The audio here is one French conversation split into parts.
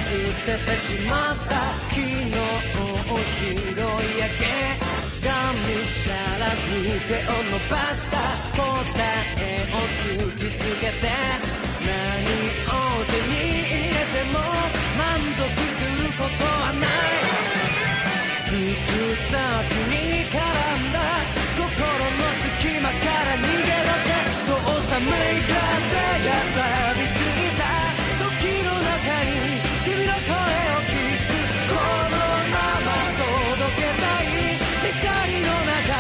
捨ててしまった昨日拾い上げがむしゃらに手を伸ばした答えを突きつけて何を手に入れても満足することはない複雑に絡んだ心の隙間から逃げ出せそう寒い風が錆びついた時の中に君の声を聞くこのまま届けたい光の中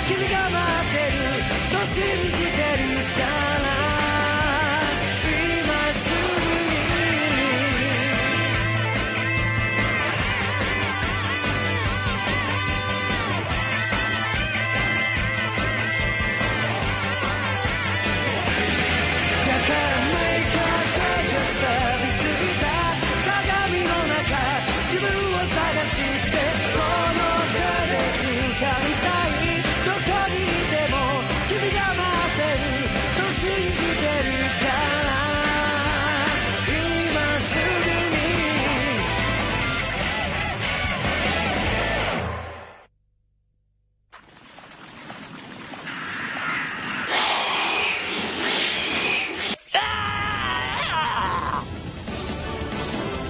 君が待ってるそう信じてるから今すぐにだからメイクで錆びついた鏡の中自分を探してこの手で掴みたいどこにいても君が待ってるそう信じてるから今すぐに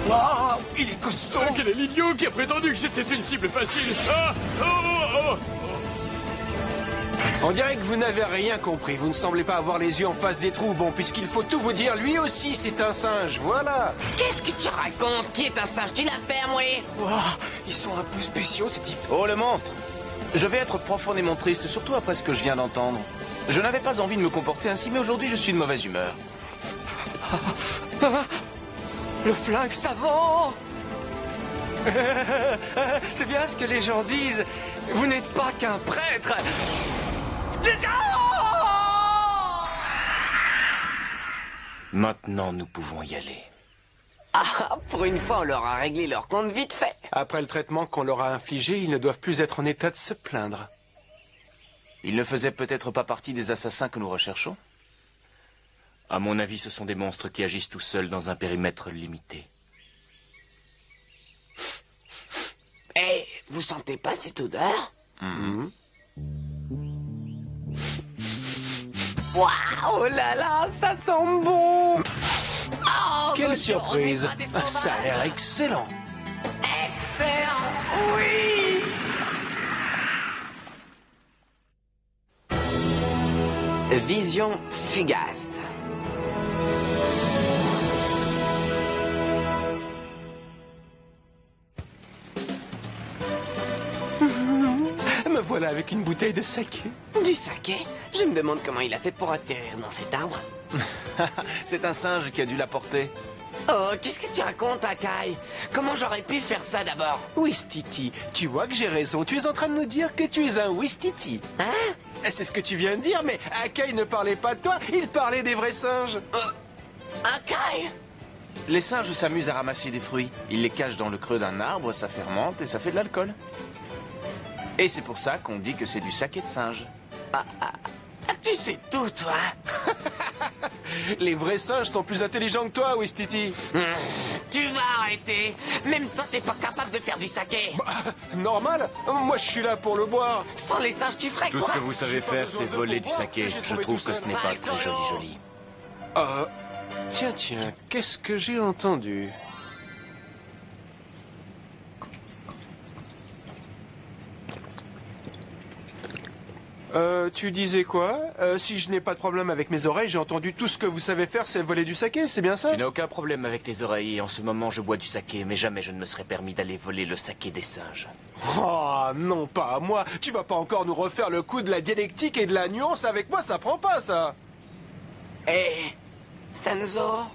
Waouh, il est costaud. Quel est l'idiot qui a prétendu que c'était une cible facile? Ah, oh. On dirait que vous n'avez rien compris. Vous ne semblez pas avoir les yeux en face des trous. Bon, puisqu'il faut tout vous dire, lui aussi c'est un singe, voilà. Qu'est-ce que tu racontes? Qui est un singe? Tu l'as ferme, oui. Waouh, ils sont un peu spéciaux ces types. Oh, le monstre! Je vais être profondément triste, surtout après ce que je viens d'entendre. Je n'avais pas envie de me comporter ainsi, mais aujourd'hui je suis de mauvaise humeur. Le flingue savant. C'est bien ce que les gens disent. Vous n'êtes pas qu'un prêtre. Maintenant, nous pouvons y aller. Ah, pour une fois, on leur a réglé leur compte vite fait. Après le traitement qu'on leur a infligé, ils ne doivent plus être en état de se plaindre. Ils ne faisaient peut-être pas partie des assassins que nous recherchons? À mon avis, ce sont des monstres qui agissent tout seuls dans un périmètre limité. Eh, vous sentez pas cette odeur? Waouh, oh là là, ça sent bon. Oh, Quelle monsieur, surprise. on n'est pas des Ça a l'air sauvages. excellent. Excellent, oui. Vision fugace. Me voilà avec une bouteille de saké. Du saké? Je me demande comment il a fait pour atterrir dans cet arbre. C'est un singe qui a dû la porter. Oh, qu'est-ce que tu racontes, Akai? Comment j'aurais pu faire ça d'abord? Wistiti, tu vois que j'ai raison. Tu es en train de nous dire que tu es un Wistiti. Hein? C'est ce que tu viens de dire, mais Akai ne parlait pas de toi, il parlait des vrais singes. Akai? Les singes s'amusent à ramasser des fruits. Ils les cachent dans le creux d'un arbre, ça fermente et ça fait de l'alcool. Et c'est pour ça qu'on dit que c'est du saké de singe. Tu sais tout, toi? Les vrais singes sont plus intelligents que toi, Wistiti. Tu vas arrêter. Même toi, t'es pas capable de faire du saké. Normal. Moi, je suis là pour le boire. Sans les singes, tu ferais Tout quoi? ce que vous savez faire, c'est voler du saké. J'ai Je trouvé trouve tout que ça. ce n'est pas très joli. Tiens, qu'est-ce que j'ai entendu? Tu disais quoi? Si je n'ai pas de problème avec mes oreilles, j'ai entendu tout ce que vous savez faire, c'est voler du saké, c'est bien ça? Tu n'as aucun problème avec tes oreilles et en ce moment je bois du saké, mais jamais je ne me serais permis d'aller voler le saké des singes. Oh, non, pas à moi. Tu vas pas encore nous refaire le coup de la dialectique et de la nuance avec moi, ça prend pas, ça. Eh, Sanzo,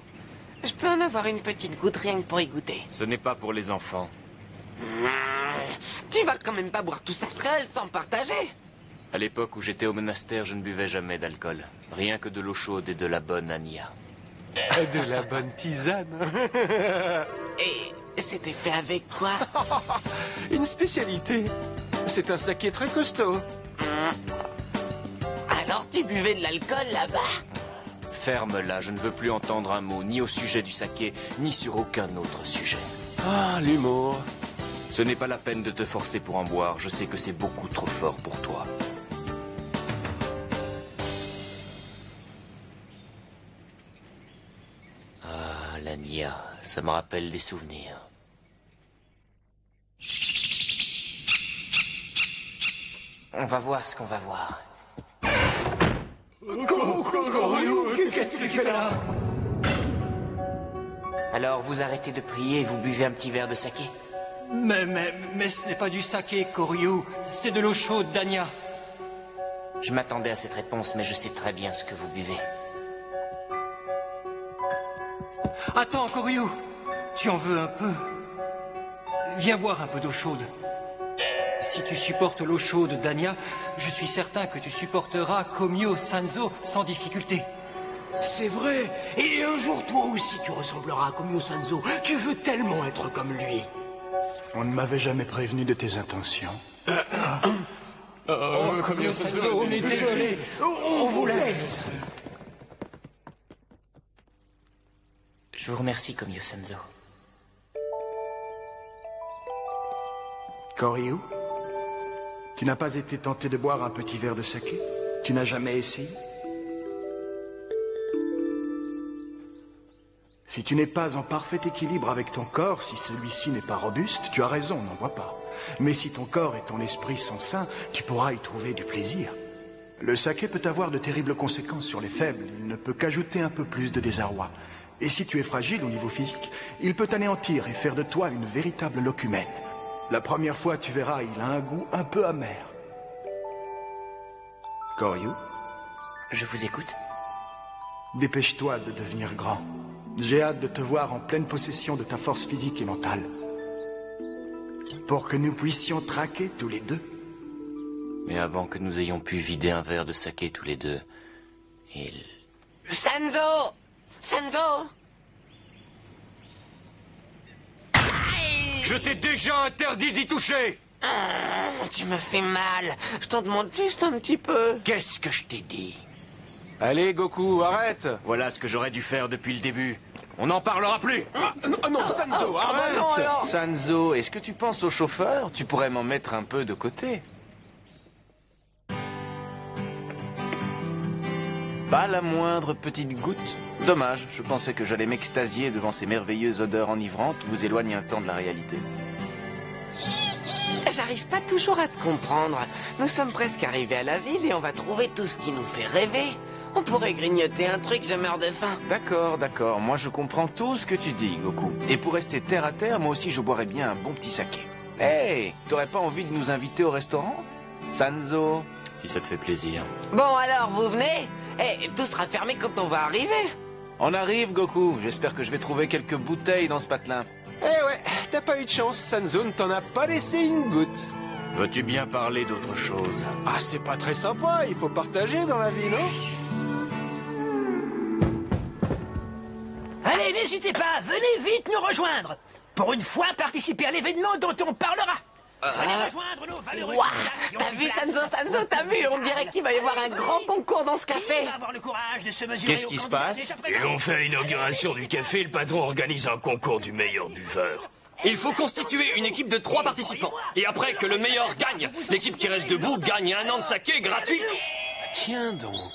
je peux en avoir une petite goutte rien que pour y goûter. Ce n'est pas pour les enfants. Tu vas quand même pas boire tout ça seul sans partager. À l'époque où j'étais au monastère, je ne buvais jamais d'alcool. Rien que de l'eau chaude et de la bonne Ania. De la bonne tisane. Et c'était fait avec quoi? Une spécialité. C'est un saké très costaud. Alors tu buvais de l'alcool là-bas? Ferme-la, je ne veux plus entendre un mot, ni au sujet du saké, ni sur aucun autre sujet. Ah, l'humour. Ce n'est pas la peine de te forcer pour en boire, je sais que c'est beaucoup trop fort pour toi. Ah, la Nia, ça me rappelle des souvenirs. On va voir ce qu'on va voir. Qu'est-ce que tu fais là? Alors vous arrêtez de prier et vous buvez un petit verre de saké? Mais ce n'est pas du saké, Koryu. C'est de l'eau chaude, Danya. Je m'attendais à cette réponse, mais je sais très bien ce que vous buvez. Attends, Koryu. Tu en veux un peu? Viens boire un peu d'eau chaude. Si tu supportes l'eau chaude, Danya, je suis certain que tu supporteras Komio Sanzo sans difficulté. C'est vrai. Et un jour, toi aussi, tu ressembleras à Komio Sanzo. Tu veux tellement être comme lui. On ne m'avait jamais prévenu de tes intentions. Komio Sanzo, on est désolé. On vous laisse. Je vous remercie, Komio Sanzo. Koryu, tu n'as pas été tenté de boire un petit verre de saké? Tu n'as jamais essayé? Si tu n'es pas en parfait équilibre avec ton corps, si celui-ci n'est pas robuste, tu as raison, n'en bois pas. Mais si ton corps et ton esprit sont sains, tu pourras y trouver du plaisir. Le saké peut avoir de terribles conséquences sur les faibles, il ne peut qu'ajouter un peu plus de désarroi. Et si tu es fragile au niveau physique, il peut t'anéantir et faire de toi une véritable locumène. La première fois, tu verras, il a un goût un peu amer. Koryu, Je vous écoute. dépêche-toi de devenir grand. J'ai hâte de te voir en pleine possession de ta force physique et mentale. Pour que nous puissions traquer tous les deux. Mais avant que nous ayons pu vider un verre de saké tous les deux, il... Sanzo! Sanzo! Je t'ai déjà interdit d'y toucher! Tu me fais mal. Je t'en demande juste un petit peu. Qu'est-ce que je t'ai dit? Allez, Goku, arrête. Voilà ce que j'aurais dû faire depuis le début. On n'en parlera plus. Non, Sanzo, arrête. non, alors. Sanzo, est-ce que tu penses au chauffeur? Tu pourrais m'en mettre un peu de côté. Pas la moindre petite goutte? Dommage, je pensais que j'allais m'extasier devant ces merveilleuses odeurs enivrantes qui vous éloignent un temps de la réalité. J'arrive pas toujours à te comprendre. Nous sommes presque arrivés à la ville et on va trouver tout ce qui nous fait rêver. On pourrait grignoter un truc, je meurs de faim. D'accord, d'accord, moi je comprends tout ce que tu dis, Goku. Et pour rester terre à terre, moi aussi je boirais bien un bon petit saké. Hey, t'aurais pas envie de nous inviter au restaurant? Sanzo? Si ça te fait plaisir. Bon alors, vous venez? Eh, tout sera fermé quand on va arriver. On arrive, Goku. J'espère que je vais trouver quelques bouteilles dans ce patelin. Eh ouais, t'as pas eu de chance, Sanzo ne t'en a pas laissé une goutte. Veux-tu bien parler d'autre chose? Ah, c'est pas très sympa, il faut partager dans la vie, non? Allez, n'hésitez pas, venez vite nous rejoindre. Pour une fois, participez à l'événement dont on parlera. Venez rejoindre nos valeureux Ouah, soldats qui ont t'as du vu place. Sanzo, t'as vu? On dirait qu'il va y avoir un grand concours dans ce Qui café. va avoir le courage de se mesurer Qu'est-ce aux qui se candidats passe? déjà Et présents? on fait à l'inauguration du café, le patron organise un concours du meilleur buveur. Il faut constituer une équipe de 3 participants. Et après que le meilleur gagne, l'équipe qui reste debout gagne un an de saké gratuit. Tiens donc.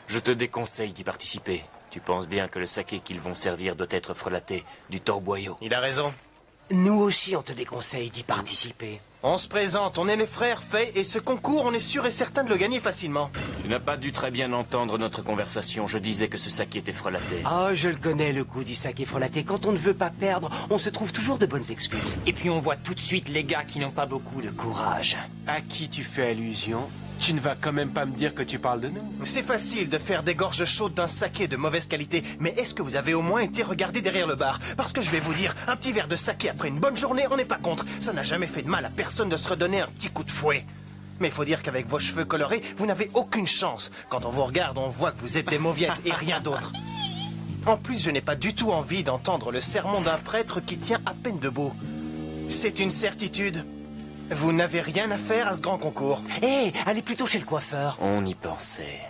Je te déconseille d'y participer. Tu penses bien que le saké qu'ils vont servir doit être frelaté du torboyau. Il a raison. Nous aussi, on te déconseille d'y participer. On se présente, on est les frères Fei, et ce concours, on est sûr et certain de le gagner facilement. Tu n'as pas dû très bien entendre notre conversation. Je disais que ce saké était frelaté. Oh, je le connais, le coup du saké frelaté. Quand on ne veut pas perdre, on se trouve toujours de bonnes excuses. Et puis on voit tout de suite les gars qui n'ont pas beaucoup de courage. À qui tu fais allusion? Tu ne vas quand même pas me dire que tu parles de nous? C'est facile de faire des gorges chaudes d'un saké de mauvaise qualité, mais est-ce que vous avez au moins été regarder derrière le bar? Parce que je vais vous dire, un petit verre de saké après une bonne journée, on n'est pas contre. Ça n'a jamais fait de mal à personne de se redonner un petit coup de fouet. Mais il faut dire qu'avec vos cheveux colorés, vous n'avez aucune chance. Quand on vous regarde, on voit que vous êtes des mauviettes et rien d'autre. En plus, je n'ai pas du tout envie d'entendre le sermon d'un prêtre qui tient à peine debout. C'est une certitude. Vous n'avez rien à faire à ce grand concours. Hé, allez plutôt chez le coiffeur. On y pensait.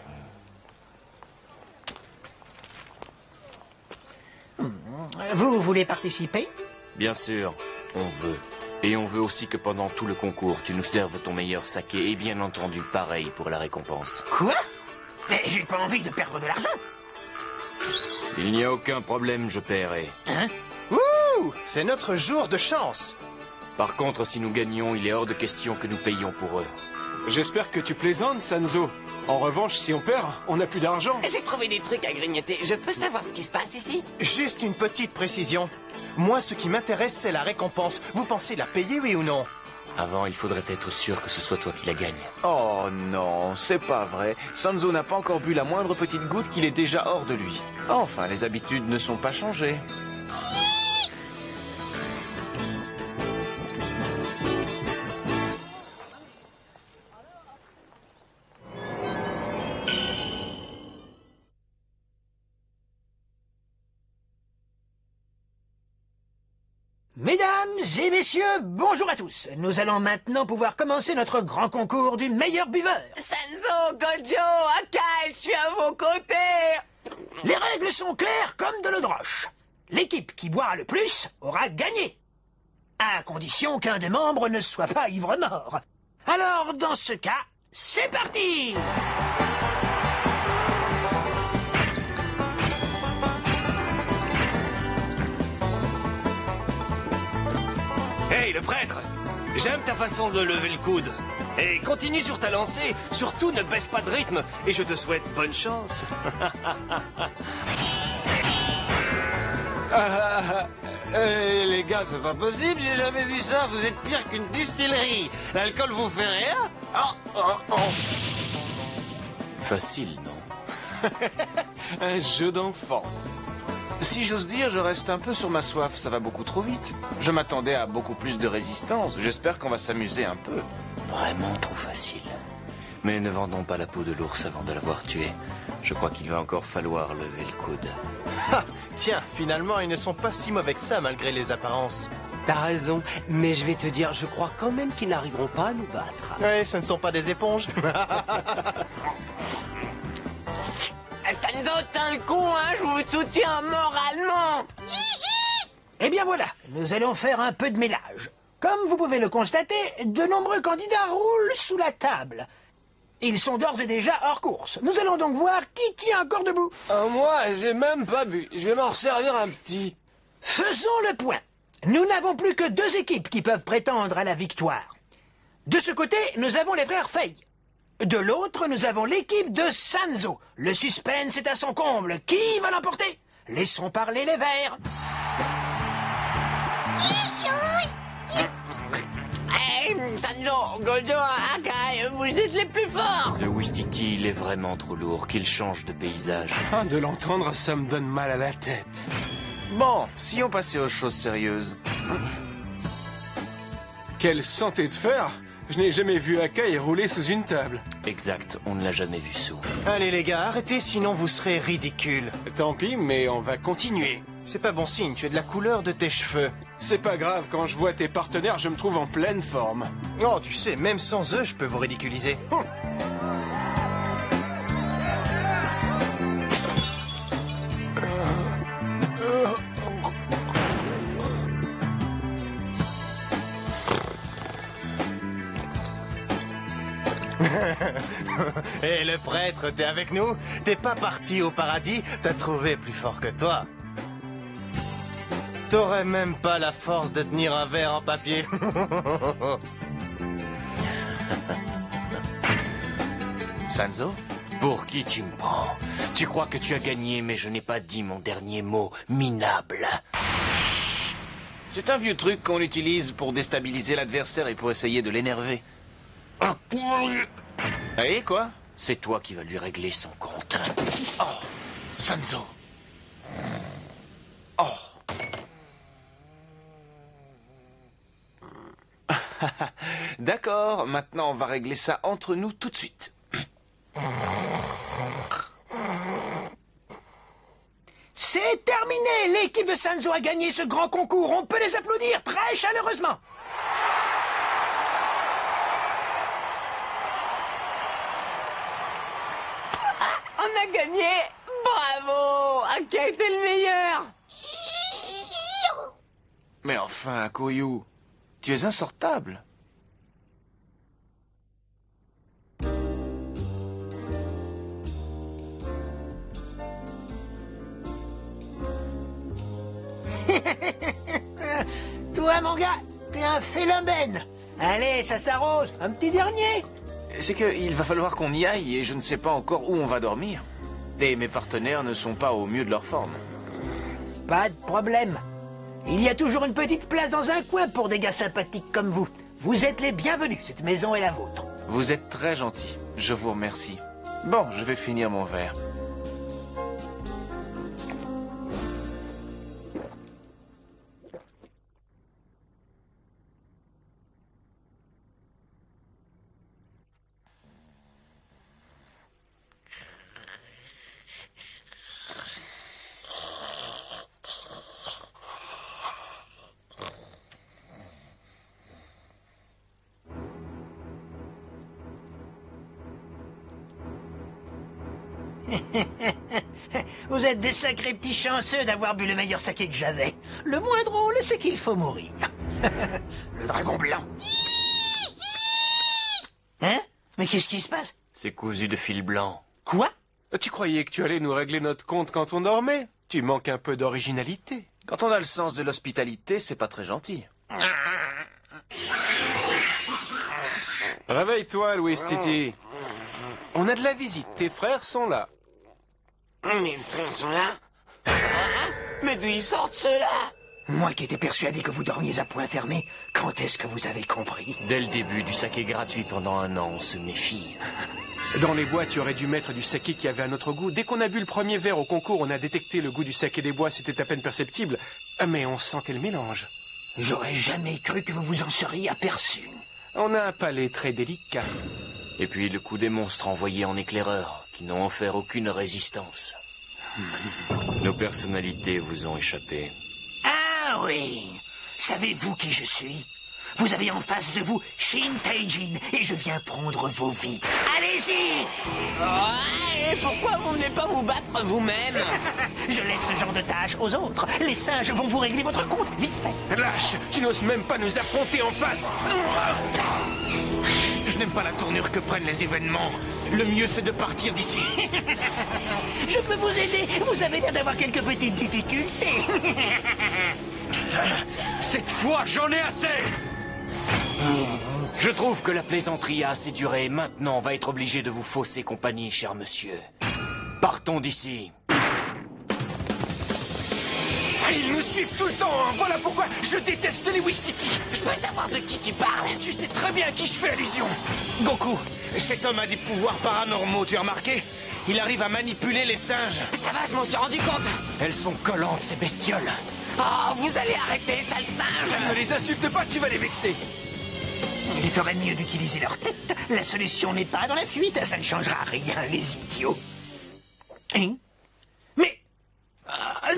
Vous voulez participer? Bien sûr, on veut. Et on veut aussi que pendant tout le concours, tu nous serves ton meilleur saké et bien entendu pareil pour la récompense. Quoi? Mais j'ai pas envie de perdre de l'argent. Il n'y a aucun problème, je paierai. Hein? Ouh, c'est notre jour de chance. Par contre, si nous gagnons, il est hors de question que nous payions pour eux. J'espère que tu plaisantes, Sanzo. En revanche, si on perd, on n'a plus d'argent. J'ai trouvé des trucs à grignoter. Je peux savoir ce qui se passe ici? Juste une petite précision. Moi, ce qui m'intéresse, c'est la récompense. Vous pensez la payer, oui ou non? Avant, il faudrait être sûr que ce soit toi qui la gagne. Oh non, c'est pas vrai. Sanzo n'a pas encore bu la moindre petite goutte qu'il est déjà hors de lui. Enfin, les habitudes ne sont pas changées. Mesdames et messieurs, bonjour à tous. Nous allons maintenant pouvoir commencer notre grand concours du meilleur buveur. Sanzo, Gojo, Akai, je suis à vos côtés. Les règles sont claires comme de l'eau de roche. L'équipe qui boira le plus aura gagné. À condition qu'un des membres ne soit pas ivre-mort. Alors, dans ce cas, c'est parti! Hey, le prêtre! J'aime ta façon de lever le coude. Et continue sur ta lancée. Surtout, ne baisse pas de rythme. Et je te souhaite bonne chance. Les gars, c'est pas possible, j'ai jamais vu ça. Vous êtes pire qu'une distillerie. L'alcool vous fait rien? Facile, non? Un jeu d'enfant. Si j'ose dire, je reste un peu sur ma soif, ça va beaucoup trop vite. Je m'attendais à beaucoup plus de résistance, j'espère qu'on va s'amuser un peu. Vraiment trop facile. Mais ne vendons pas la peau de l'ours avant de l'avoir tué. Je crois qu'il va encore falloir lever le coude. Ah, tiens, finalement, ils ne sont pas si mauvais que ça, malgré les apparences. T'as raison, mais je vais te dire, je crois quand même qu'ils n'arriveront pas à nous battre. Ouais, ce ne sont pas des éponges. Sanzo, tiens le coup, hein, je vous soutiens moralement. Eh bien voilà, nous allons faire un peu de ménage. Comme vous pouvez le constater, de nombreux candidats roulent sous la table. Ils sont d'ores et déjà hors course. Nous allons donc voir qui tient encore debout. Moi, j'ai même pas bu. Je vais m'en resservir un petit. Faisons le point. Nous n'avons plus que 2 équipes qui peuvent prétendre à la victoire. De ce côté, nous avons les frères Fei. De l'autre, nous avons l'équipe de Sanzo. Le suspense est à son comble. Qui va l'emporter? Laissons parler les verts. Hey, Sanzo, Gojo, Akai, vous êtes les plus forts. Ce Wistiti, il est vraiment trop lourd. Qu'il change de paysage. Ah, de l'entendre, ça me donne mal à la tête. Bon, si on passait aux choses sérieuses. Quelle santé de fer! Je n'ai jamais vu Akai rouler sous une table. Exact, on ne l'a jamais vu sous. Allez les gars, arrêtez, sinon vous serez ridicules. Tant pis, mais on va continuer. C'est pas bon signe, tu as de la couleur de tes cheveux. C'est pas grave, quand je vois tes partenaires, je me trouve en pleine forme. Oh, tu sais, même sans eux, je peux vous ridiculiser. Hé, le prêtre, t'es avec nous? T'es pas parti au paradis? T'as trouvé plus fort que toi. T'aurais même pas la force de tenir un verre en papier. Sanzo? Pour qui tu me prends? Tu crois que tu as gagné, mais je n'ai pas dit mon dernier mot. Minable. C'est un vieux truc qu'on utilise pour déstabiliser l'adversaire et pour essayer de l'énerver. Et quoi? C'est toi qui vas lui régler son compte. Oh, Sanzo. Oh. D'accord, maintenant on va régler ça entre nous tout de suite. C'est terminé. L'équipe de Sanzo a gagné ce grand concours. On peut les applaudir très chaleureusement. On a gagné. Bravo. Akai était le meilleur. Mais enfin, Koryu, tu es insortable. Toi, mon gars, t'es un phénomène. Allez, ça s'arrose. Un petit dernier. C'est qu'il va falloir qu'on y aille et je ne sais pas encore où on va dormir. Et mes partenaires ne sont pas au mieux de leur forme. Pas de problème. Il y a toujours une petite place dans un coin pour des gars sympathiques comme vous. Vous êtes les bienvenus, cette maison est la vôtre. Vous êtes très gentil, je vous remercie. Bon, je vais finir mon verre. Vous êtes des sacrés petits chanceux d'avoir bu le meilleur saké que j'avais. Le moins drôle, c'est qu'il faut mourir. Le dragon blanc. Hein? Mais qu'est-ce qui se passe? C'est cousu de fil blanc. Quoi? Tu croyais que tu allais nous régler notre compte quand on dormait? Tu manques un peu d'originalité. Quand on a le sens de l'hospitalité, c'est pas très gentil. Réveille-toi, Louis Titi. On a de la visite, tes frères sont là. Mes frères sont là? Mais d'où ils sortent ceux-là? Moi qui étais persuadé que vous dormiez à point fermé, quand est-ce que vous avez compris? Dès le début, du saké gratuit pendant 1 an, on se méfie. Dans les bois, tu aurais dû mettre du saké qui avait un autre goût. Dès qu'on a bu le premier verre au concours, on a détecté le goût du saké des bois, c'était à peine perceptible. Mais on sentait le mélange. J'aurais jamais cru que vous vous en seriez aperçu. On a un palais très délicat. Et puis le coup des monstres envoyés en éclaireur, qui n'ont offert aucune résistance. Nos personnalités vous ont échappé. Ah oui! Savez-vous qui je suis? Vous avez en face de vous Shin Taijin et je viens prendre vos vies. Allez-y! Oh, et pourquoi vous venez pas vous battre vous-même? Je laisse ce genre de tâches aux autres. Les singes vont vous régler votre compte, vite fait. Lâche! Tu n'oses même pas nous affronter en face! Je n'aime pas la tournure que prennent les événements. Le mieux, c'est de partir d'ici. Je peux vous aider. Vous avez l'air d'avoir quelques petites difficultés. Cette fois, j'en ai assez! Je trouve que la plaisanterie a assez duré. Maintenant, on va être obligé de vous fausser compagnie, cher monsieur. Partons d'ici. Ils nous suivent tout le temps, hein. Voilà pourquoi je déteste les Wistiti. Je peux savoir de qui tu parles? Tu sais très bien à qui je fais allusion. Goku, cet homme a des pouvoirs paranormaux, tu as remarqué? Il arrive à manipuler les singes. Ça va, je m'en suis rendu compte. Elles sont collantes, ces bestioles. Oh, vous allez arrêter, sale singe! Ne les insulte pas, tu vas les vexer. Il ferait mieux d'utiliser leur tête. La solution n'est pas dans la fuite, ça ne changera rien, les idiots. Hein? Mais...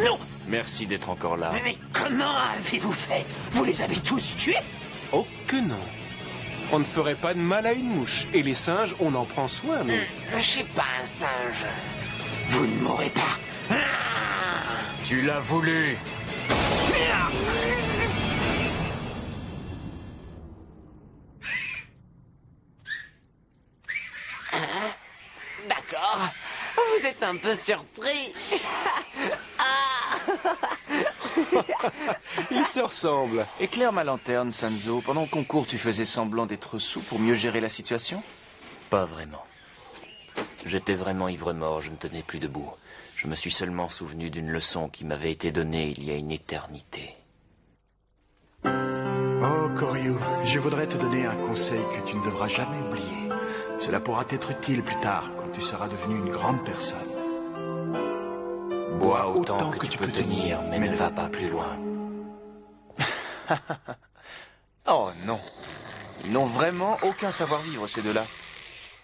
non! Merci d'être encore là. Mais comment avez-vous fait? Vous les avez tous tués? Oh que non. On ne ferait pas de mal à une mouche. Et les singes, on en prend soin, mais... Je suis pas un singe. Vous ne mourrez pas. Tu l'as voulu. D'accord. Vous êtes un peu surpris. Ils se ressemblent. Éclaire ma lanterne, Sanzo. Pendant le concours, tu faisais semblant d'être sous pour mieux gérer la situation? Pas vraiment. J'étais vraiment ivre-mort, je ne tenais plus debout. Je me suis seulement souvenu d'une leçon qui m'avait été donnée il y a une éternité. Oh, Koryu, je voudrais te donner un conseil que tu ne devras jamais oublier. Cela pourra t'être utile plus tard, quand tu seras devenu une grande personne. Bois autant que tu peux tenir, mais ne va pas plus loin. Oh non. Ils n'ont vraiment aucun savoir-vivre, ces deux-là.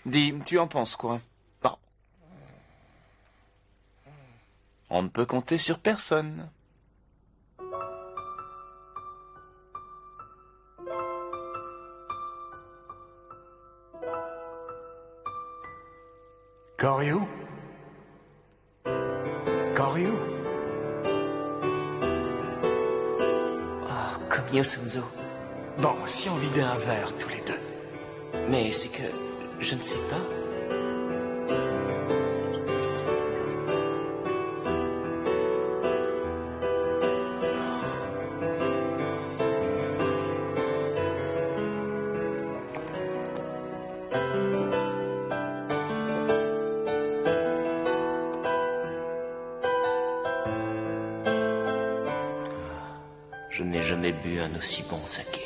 Dis, tu en penses quoi? Bon. On ne peut compter sur personne. Koryu? Koryu? Komio Sanzo. Bon, si on vidait un verre tous les deux. Mais c'est que... je ne sais pas. Je n'ai jamais bu un aussi bon saké.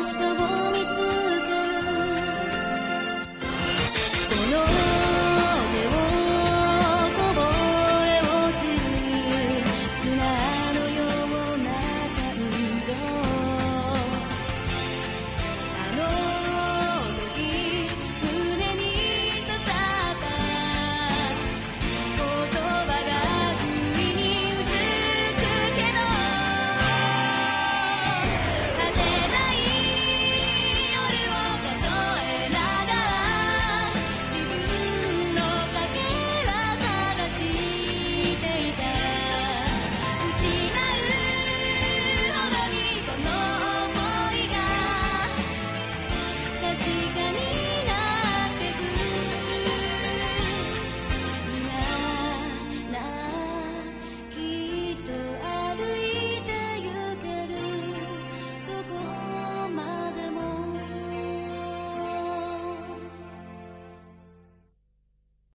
Stop.